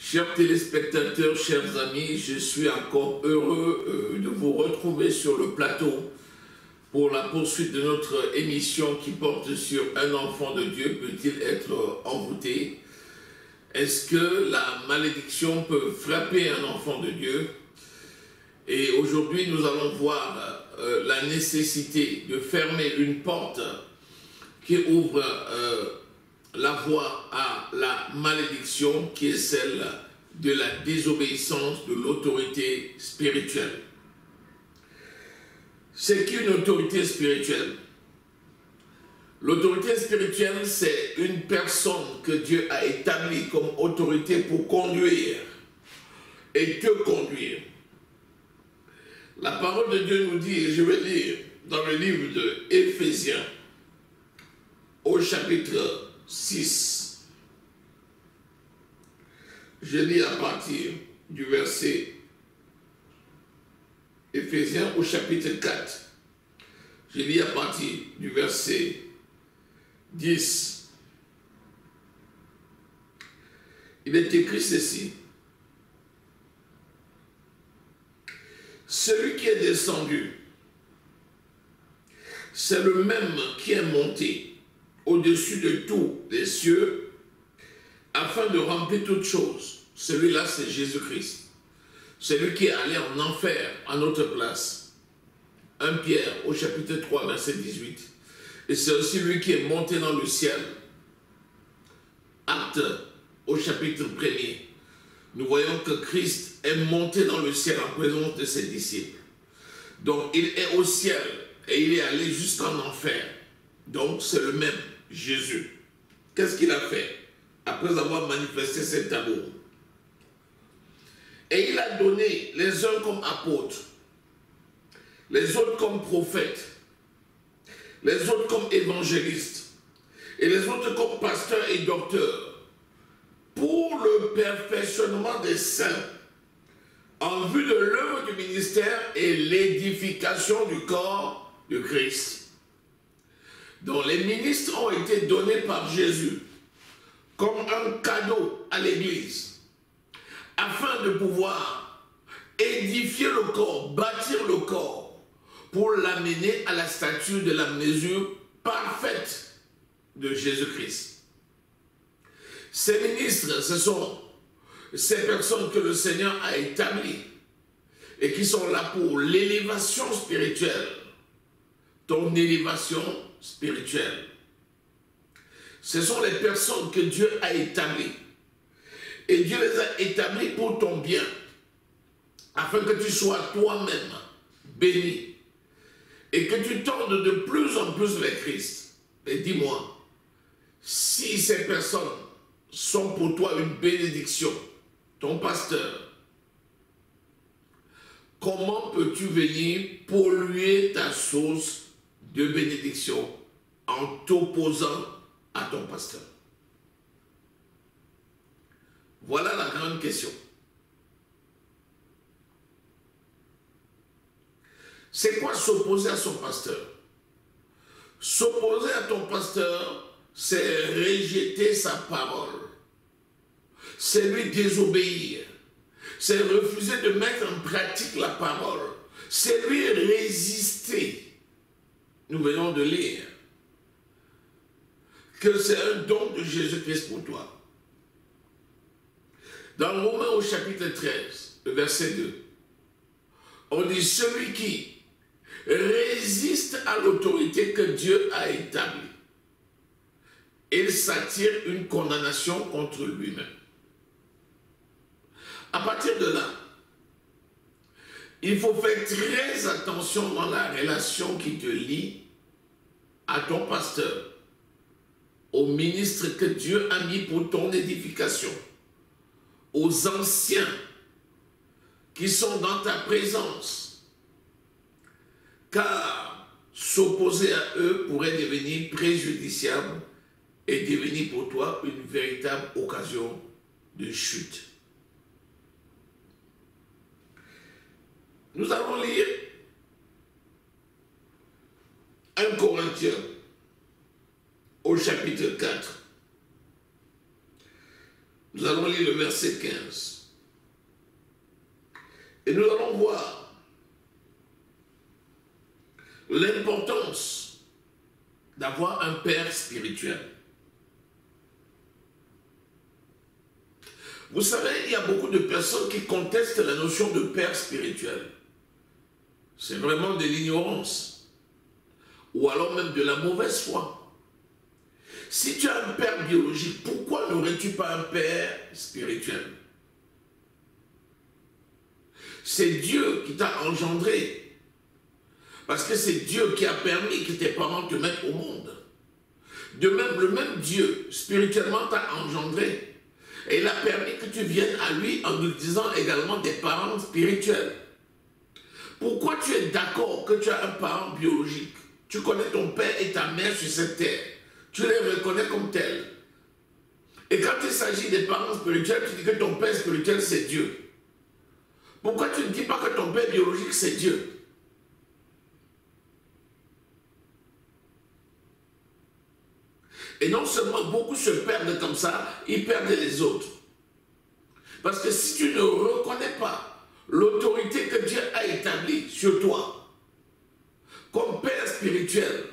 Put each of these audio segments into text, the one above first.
Chers téléspectateurs, chers amis, je suis encore heureux de vous retrouver sur le plateau pour la poursuite de notre émission qui porte sur un enfant de Dieu peut-il être envoûté? Est-ce que la malédiction peut frapper un enfant de Dieu? Et aujourd'hui, nous allons voir la nécessité de fermer une porte qui ouvre la voie à la malédiction, qui est celle de la désobéissance de l'autorité spirituelle. C'est qu'une autorité spirituelle. L'autorité spirituelle, c'est une personne que Dieu a établie comme autorité pour conduire et te conduire. La parole de Dieu nous dit, et je vais lire dans le livre de Éphésiens, au chapitre 6. Je lis à partir du verset Éphésiens au chapitre 4. Je lis à partir du verset 10. Il est écrit ceci. Celui qui est descendu, c'est le même qui est monté au-dessus de tous les cieux, afin de remplir toutes choses. Celui-là, c'est Jésus-Christ. Celui qui est allé en enfer à notre place. 1 Pierre au chapitre 3, verset 18. Et c'est aussi lui qui est monté dans le ciel. Actes au chapitre 1er. Nous voyons que Christ est monté dans le ciel en présence de ses disciples. Donc il est au ciel et il est allé jusqu'en enfer. Donc c'est le même Jésus. Qu'est-ce qu'il a fait après avoir manifesté cet amour? Et il a donné les uns comme apôtres, les autres comme prophètes, les autres comme évangélistes, et les autres comme pasteurs et docteurs, pour le perfectionnement des saints, en vue de l'œuvre du ministère et l'édification du corps de Christ. Donc les ministres ont été donnés par Jésus comme un cadeau à l'Église, afin de pouvoir édifier le corps, bâtir le corps, pour l'amener à la stature de la mesure parfaite de Jésus-Christ. Ces ministres, ce sont ces personnes que le Seigneur a établies et qui sont là pour l'élévation spirituelle, ton élévation spirituelle. Ce sont les personnes que Dieu a établies. Et Dieu les a établies pour ton bien, afin que tu sois toi-même béni et que tu tendes de plus en plus vers Christ. Et dis-moi, si ces personnes sont pour toi une bénédiction, ton pasteur, comment peux-tu venir polluer ta source de bénédiction en t'opposant à ton pasteur? Voilà la grande question. C'est quoi s'opposer à son pasteur? S'opposer à ton pasteur, c'est rejeter sa parole. C'est lui désobéir. C'est refuser de mettre en pratique la parole. C'est lui résister. Nous venons de lire que c'est un don de Jésus-Christ pour toi. Dans Romains au chapitre 13, le verset 2, on dit celui qui résiste à l'autorité que Dieu a établie, il s'attire une condamnation contre lui-même. À partir de là, il faut faire très attention dans la relation qui te lie à ton pasteur, au ministre que Dieu a mis pour ton édification, aux anciens qui sont dans ta présence, car s'opposer à eux pourrait devenir préjudiciable et devenir pour toi une véritable occasion de chute. Nous allons lire 1 Corinthiens au chapitre 4. Nous allons lire le verset 15. Et nous allons voir l'importance d'avoir un père spirituel. Vous savez, il y a beaucoup de personnes qui contestent la notion de père spirituel. C'est vraiment de l'ignorance, ou alors même de la mauvaise foi. Si tu as un père biologique, pourquoi n'aurais-tu pas un père spirituel? C'est Dieu qui t'a engendré. Parce que c'est Dieu qui a permis que tes parents te mettent au monde. De même, le même Dieu, spirituellement, t'a engendré. Et il a permis que tu viennes à lui en nous disant également des parents spirituels. Pourquoi tu es d'accord que tu as un parent biologique? Tu connais ton père et ta mère sur cette terre. Tu les reconnais comme tels. Et quand il s'agit des parents spirituels, tu dis que ton père spirituel, c'est Dieu. Pourquoi tu ne dis pas que ton père biologique, c'est Dieu? Et non seulement beaucoup se perdent comme ça, ils perdent les autres. Parce que si tu ne reconnais pas l'autorité que Dieu a établie sur toi, comme père spirituel,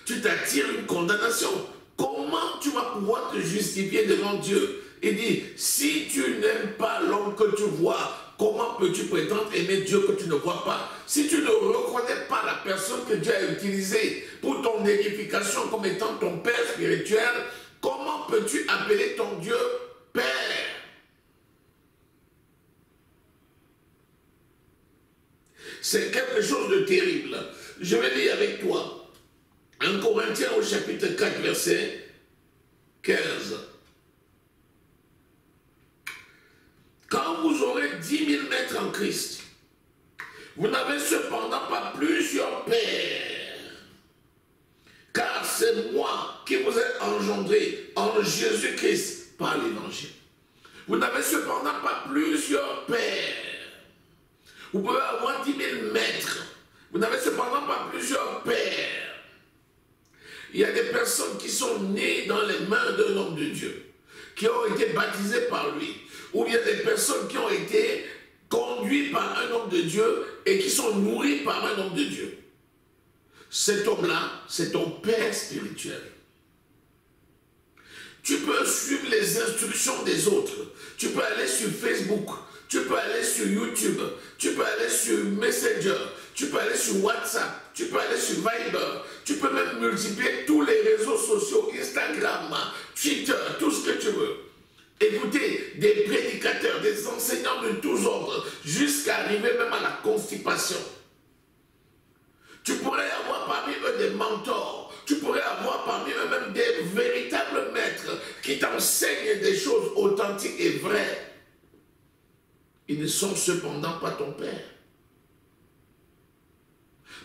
tu t'attires une condamnation. Comment tu vas pouvoir te justifier devant Dieu et dire, si tu n'aimes pas l'homme que tu vois, comment peux-tu prétendre aimer Dieu que tu ne vois pas? Si tu ne reconnais pas la personne que Dieu a utilisée pour ton édification comme étant ton père spirituel, comment peux-tu appeler ton Dieu Père? C'est quelque chose de terrible. Je vais lire avec toi 1 Corinthiens au chapitre 4, verset 15. Quand vous aurez 10 000 maîtres en Christ, vous n'avez cependant pas plusieurs pères, car c'est moi qui vous ai engendré en Jésus-Christ par l'évangile. Vous n'avez cependant pas plusieurs pères. Vous pouvez avoir 10 000 maîtres. Vous n'avez cependant pas plusieurs pères. Il y a des personnes qui sont nées dans les mains d'un homme de Dieu, qui ont été baptisées par lui. Ou il y a des personnes qui ont été conduites par un homme de Dieu et qui sont nourries par un homme de Dieu. Cet homme-là, c'est ton père spirituel. Tu peux suivre les instructions des autres. Tu peux aller sur Facebook. Tu peux aller sur YouTube. Tu peux aller sur Messenger. Tu peux aller sur WhatsApp. Tu peux aller sur Viber. Tu peux même multiplier tous les réseaux sociaux, Instagram, Twitter, tout ce que tu veux. Écoutez des prédicateurs, des enseignants de tous ordres, jusqu'à arriver même à la constipation. Tu pourrais avoir parmi eux des mentors. Tu pourrais avoir parmi eux même des véritables maîtres qui t'enseignent des choses authentiques et vraies. Ils ne sont cependant pas ton père.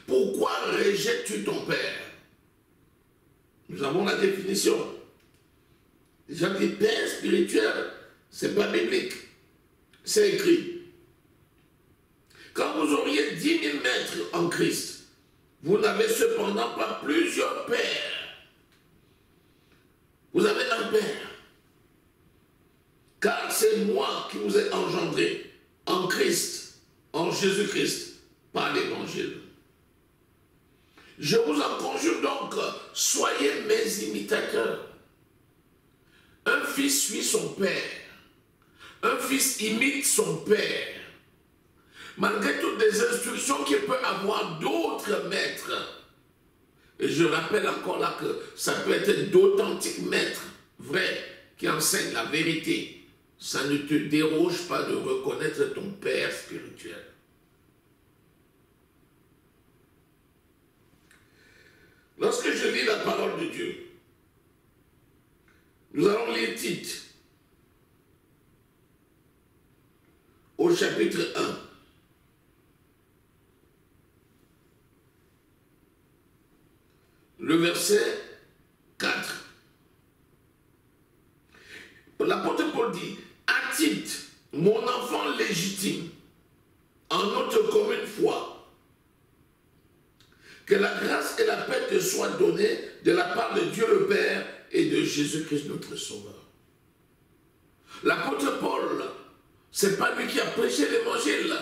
Pourquoi rejettes-tu ton père? Nous avons la définition. Les gens disent père spirituel, c'est pas biblique. C'est écrit. Quand vous auriez 10 000 maîtres en Christ, vous n'avez cependant pas plusieurs pères. Vous avez un père. Car c'est moi qui vous ai engendré en Christ, en Jésus-Christ, par l'évangile. Je vous en conjure donc, soyez mes imitateurs. Un fils suit son père. Un fils imite son père. Malgré toutes les instructions qu'il peut avoir d'autres maîtres. Et je rappelle encore là que ça peut être d'authentiques maîtres, vrais, qui enseignent la vérité. Ça ne te déroge pas de reconnaître ton père spirituel. Lorsque je lis la parole de Dieu, nous allons lire Tite au chapitre 1. Le verset 4. L'apôtre Paul dit, à Tite, mon enfant légitime, en notre commune foi, que la grâce et la paix te soient données de la part de Dieu le Père et de Jésus-Christ notre Sauveur. L'apôtre Paul, ce n'est pas lui qui a prêché l'évangile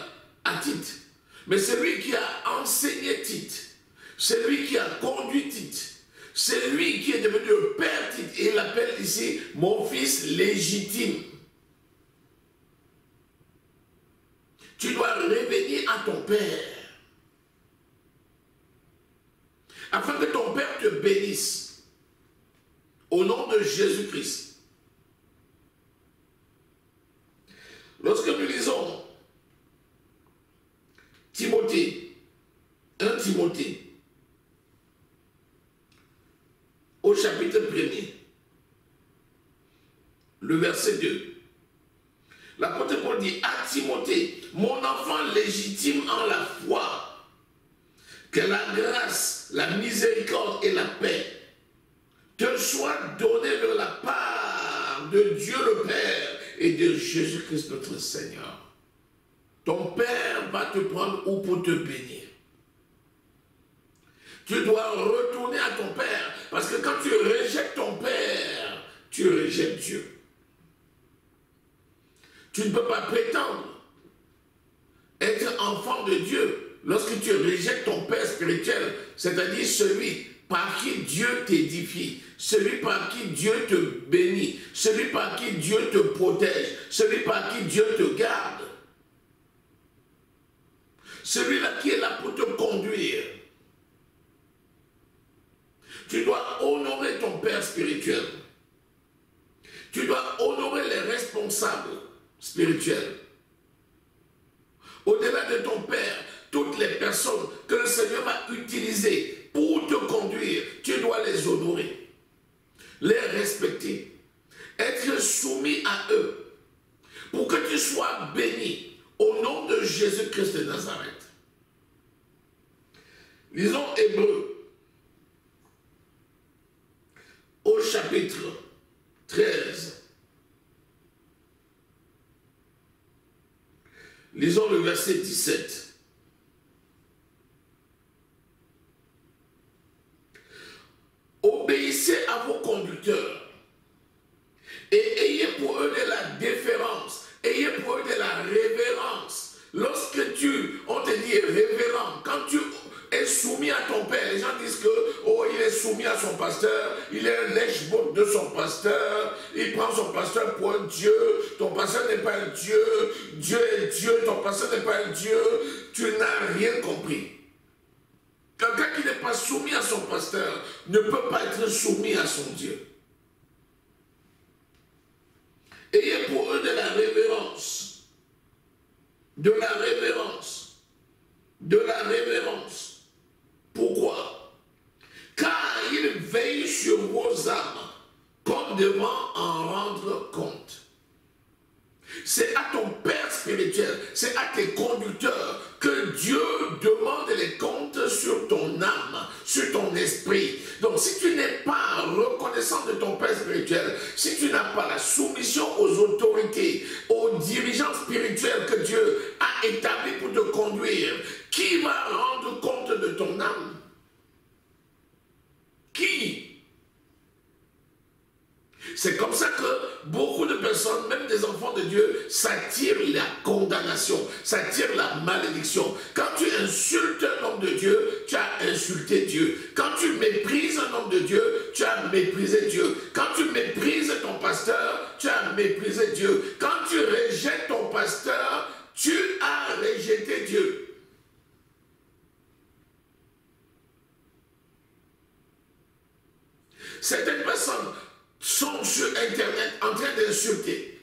à Tite, mais c'est lui qui a enseigné Tite. C'est lui qui a conduit Tite. C'est lui qui est devenu le père Tite. Et il l'appelle ici mon fils légitime. Tu dois revenir à ton père. Afin que ton père te bénisse. Au nom de Jésus-Christ. Lorsque nous lisons Timothée, 1 Timothée, au chapitre 1er, le verset 2, l'apôtre Paul dit à Timothée, mon enfant légitime en la foi, que la grâce, la miséricorde et la paix te soient données de la part de Dieu le Père et de Jésus-Christ notre Seigneur. Ton Père va te prendre où pour te bénir. Tu dois retourner à ton Père, parce que quand tu rejettes ton Père, tu rejettes Dieu. Tu ne peux pas prétendre être enfant de Dieu lorsque tu rejettes ton Père spirituel, c'est-à-dire celui par qui Dieu t'édifie, celui par qui Dieu te bénit, celui par qui Dieu te protège, celui par qui Dieu te garde. Celui-là qui est là pour te conduire. Tu dois honorer ton Père spirituel. Tu dois honorer les responsables spirituels. Au-delà de ton Père, toutes les personnes que le Seigneur va utiliser pour te conduire, tu dois les honorer, les respecter, être soumis à eux, pour que tu sois béni au nom de Jésus-Christ de Nazareth. Lisons Hébreux, au chapitre 13. Lisons le verset 17. Obéissez à vos conducteurs et ayez pour eux de la déférence, ayez pour eux de la révérence. Lorsque on te dit révérend, quand tu es soumis à ton Père, les gens disent que oh, il est soumis à son pasteur, il est un lèche-botte de son pasteur, il prend son pasteur pour un Dieu, ton pasteur n'est pas un Dieu, Dieu est Dieu, ton pasteur n'est pas un Dieu, tu n'as rien compris. Quelqu'un qui n'est pas soumis à son pasteur ne peut pas être soumis à son Dieu. Ayez pour eux de la révérence, de la révérence, de la révérence. Pourquoi? Car il veille sur vos âmes comme devant en rendre compte. C'est à ton Père spirituel, c'est à tes conducteurs que Dieu demande les comptes sur ton âme, sur ton esprit. Donc si tu n'es pas reconnaissant de ton Père spirituel, si tu n'as pas la soumission aux autorités, aux dirigeants spirituels que Dieu a établis pour te conduire, qui va rendre compte de ton âme? Qui? C'est comme ça que beaucoup de personnes, même des enfants de Dieu, s'attirent la condamnation, s'attirent la malédiction. Quand tu insultes un homme de Dieu, tu as insulté Dieu. Quand tu méprises un homme de Dieu, tu as méprisé Dieu. Quand tu méprises ton pasteur, tu as méprisé Dieu. Quand tu rejettes ton pasteur, tu as rejeté Dieu. Certaines personnes sont sur Internet en train d'insulter.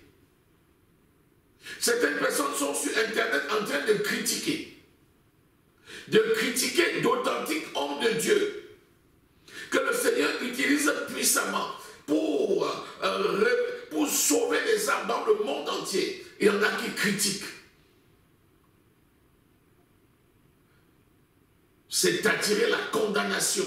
Certaines personnes sont sur Internet en train de critiquer d'authentiques hommes de Dieu que le Seigneur utilise puissamment pour sauver les âmes dans le monde entier. Il y en a qui critiquent. C'est attirer la condamnation.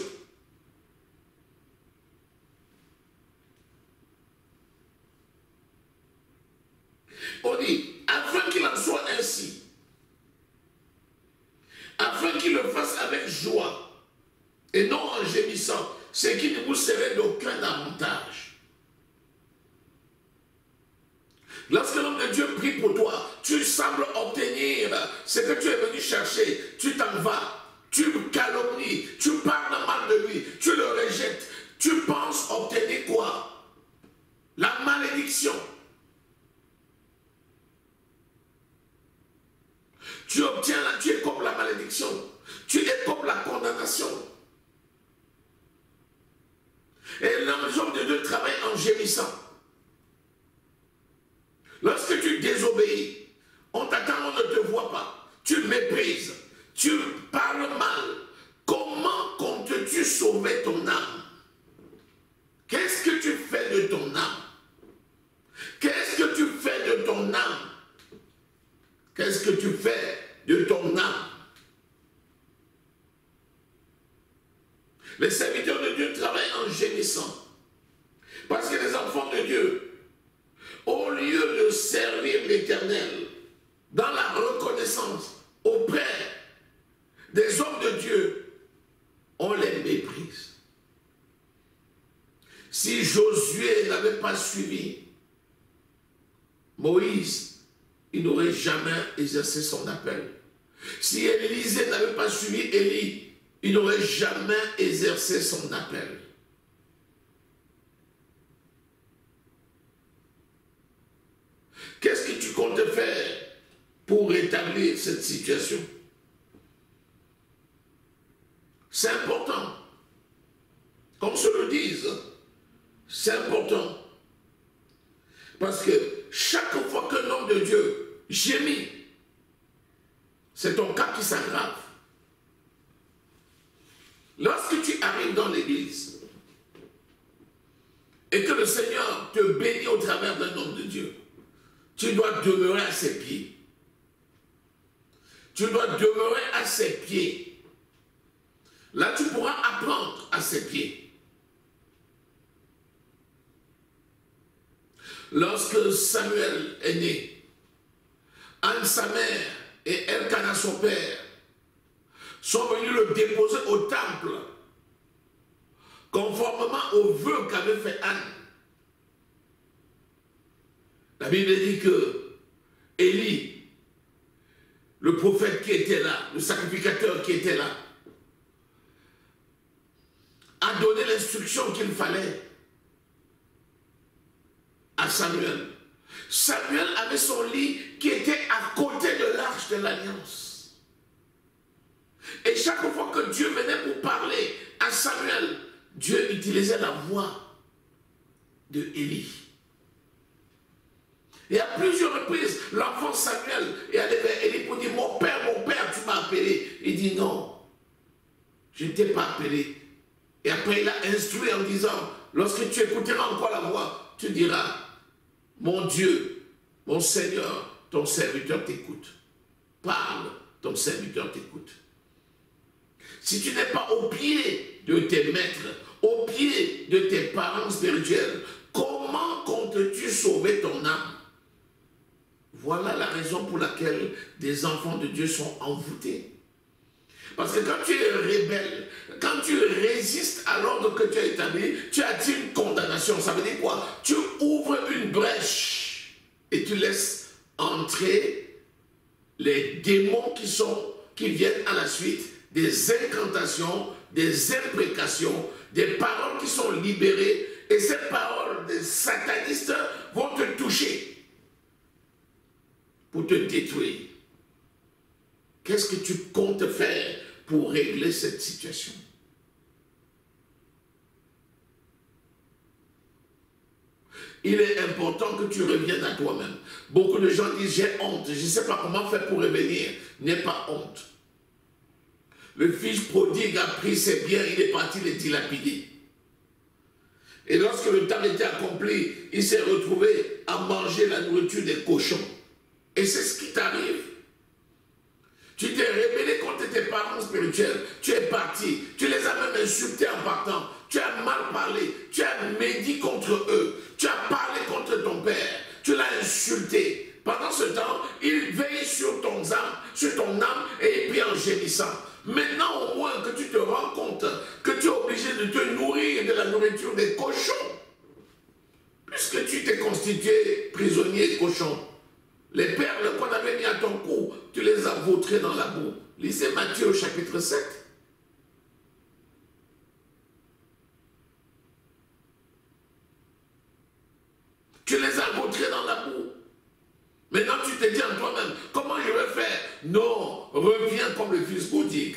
On dit, afin qu'il en soit ainsi, afin qu'il le fasse avec joie, et non en gémissant, ce qui ne vous serait d'aucun avantage. Lorsque l'homme de Dieu prie pour toi, tu sembles obtenir ce que tu es venu chercher. Tu t'en vas, tu calomnies, tu parles mal de lui, tu le rejettes. Tu penses obtenir quoi? La malédiction. Tu obtiens, tu es comme la malédiction. Tu es comme la condamnation. Et l'homme de Dieu travaille en gémissant. Lorsque tu désobéis, on t'attend, on ne te voit pas. Tu méprises, tu parles mal. Comment comptes-tu sauver ton âme? Qu'est-ce que tu fais de ton âme? Qu'est-ce que tu fais de ton âme? Qu'est-ce que tu fais de ton âme? Les serviteurs de Dieu travaillent en gémissant. Parce que les enfants de Dieu, au lieu de servir l'Éternel dans la reconnaissance auprès des hommes de Dieu, on les méprise. Si Josué n'avait pas suivi Moïse, il n'aurait jamais exercé son appel. Si Élisée n'avait pas suivi Élie, il n'aurait jamais exercé son appel. Qu'est-ce que tu comptes faire pour rétablir cette situation? C'est important. Qu'on se le dise, c'est important. Parce que chaque fois qu'un homme de Dieu gémit, c'est ton cas qui s'aggrave. Lorsque tu arrives dans l'église et que le Seigneur te bénit au travers d'un homme de Dieu, tu dois demeurer à ses pieds. Tu dois demeurer à ses pieds. Là, tu pourras apprendre à ses pieds. Lorsque Samuel est né, Anne sa mère et Elkana son père sont venus le déposer au temple, conformément au vœu qu'avait fait Anne. La Bible dit que Élie, le prophète qui était là, le sacrificateur qui était là, a donné l'instruction qu'il fallait à Samuel. Samuel avait son lit qui était à côté de l'arche de l'alliance. Et chaque fois que Dieu venait pour parler à Samuel, Dieu utilisait la voix de Élie. Et à plusieurs reprises, l'enfant Samuel est allé vers Élie pour dire, mon père, tu m'as appelé. Il dit, non, je ne t'ai pas appelé. Et après, il a instruit en disant, lorsque tu écouteras encore la voix, tu diras, mon Dieu, mon Seigneur, ton serviteur t'écoute. Parle, ton serviteur t'écoute. Si tu n'es pas au pied de tes maîtres, au pied de tes parents spirituels, comment comptes-tu sauver ton âme? Voilà la raison pour laquelle des enfants de Dieu sont envoûtés. Parce que quand tu es rebelle, quand tu résistes à l'ordre que tu as établi, tu attires une condamnation. Ça veut dire quoi? Tu ouvres une brèche et tu laisses entrer les démons qui viennent à la suite, des incantations, des imprécations, des paroles qui sont libérées. Et ces paroles des satanistes vont te toucher pour te détruire. Qu'est-ce que tu comptes faire pour régler cette situation? Il est important que tu reviennes à toi-même. Beaucoup de gens disent, j'ai honte, je ne sais pas comment faire pour revenir. N'aie pas honte. Le fils prodigue a pris ses biens, il est parti les dilapider. Et lorsque le temps était accompli, il s'est retrouvé à manger la nourriture des cochons. Et c'est ce qui t'arrive. Tu t'es rébellé contre tes parents spirituels, tu es parti, tu les as même insultés en partant, tu as mal parlé, tu as médit contre eux, tu as parlé contre ton père, tu l'as insulté. Pendant ce temps, il veille sur ton âme et puis en gémissant. Maintenant au moins que tu te rends compte que tu es obligé de te nourrir de la nourriture des cochons, puisque Est-ce que tu t'es constitué prisonnier cochon? Les perles qu'on avait mis à ton cou, tu les as vautrées dans la boue. Lisez Matthieu au chapitre 7. Tu les as vautrées dans la boue. Maintenant, tu te dis en toi-même, comment je vais faire? Non, reviens comme le fils prodigue.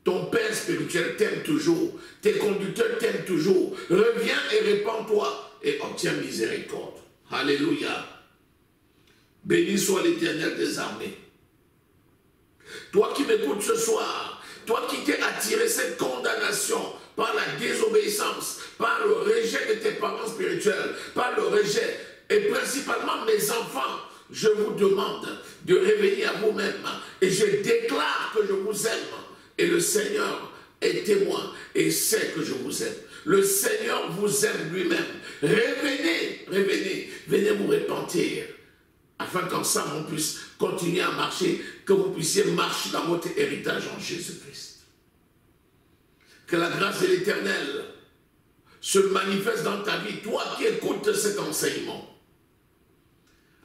Ton père spirituel t'aime toujours. Tes conducteurs t'aiment toujours. Reviens et répands-toi et obtiens miséricorde. Alléluia. Béni soit l'Éternel des armées. Toi qui m'écoutes ce soir, toi qui t'es attiré cette condamnation par la désobéissance, par le rejet de tes parents spirituels, par le rejet, et principalement mes enfants, je vous demande de réveiller à vous-même et je déclare que je vous aime et le Seigneur est témoin et sait que je vous aime. Le Seigneur vous aime lui-même. Revenez, revenez, venez vous repentir afin qu'ensemble on puisse continuer à marcher, que vous puissiez marcher dans votre héritage en Jésus-Christ. Que la grâce de l'Éternel se manifeste dans ta vie, toi qui écoutes cet enseignement,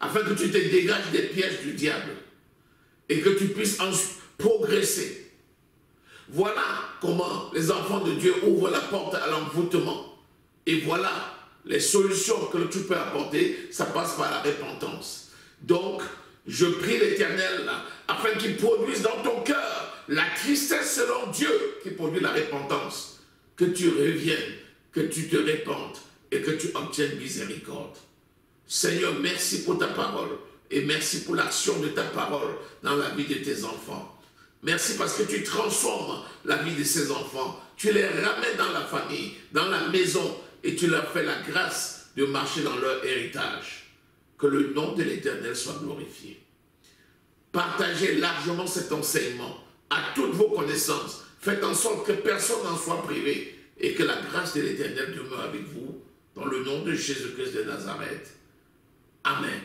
afin que tu te dégages des pièges du diable et que tu puisses progresser. Voilà comment les enfants de Dieu ouvrent la porte à l'envoûtement. Et voilà les solutions que tu peux apporter, ça passe par la repentance. Donc, je prie l'Éternel afin qu'il produise dans ton cœur la tristesse selon Dieu qui produit la repentance. Que tu reviennes, que tu te répandes et que tu obtiennes miséricorde. Seigneur, merci pour ta parole et merci pour l'action de ta parole dans la vie de tes enfants. Merci parce que tu transformes la vie de ces enfants. Tu les ramènes dans la famille, dans la maison et tu leur fais la grâce de marcher dans leur héritage. Que le nom de l'Éternel soit glorifié. Partagez largement cet enseignement à toutes vos connaissances. Faites en sorte que personne n'en soit privé et que la grâce de l'Éternel demeure avec vous dans le nom de Jésus-Christ de Nazareth. Amen.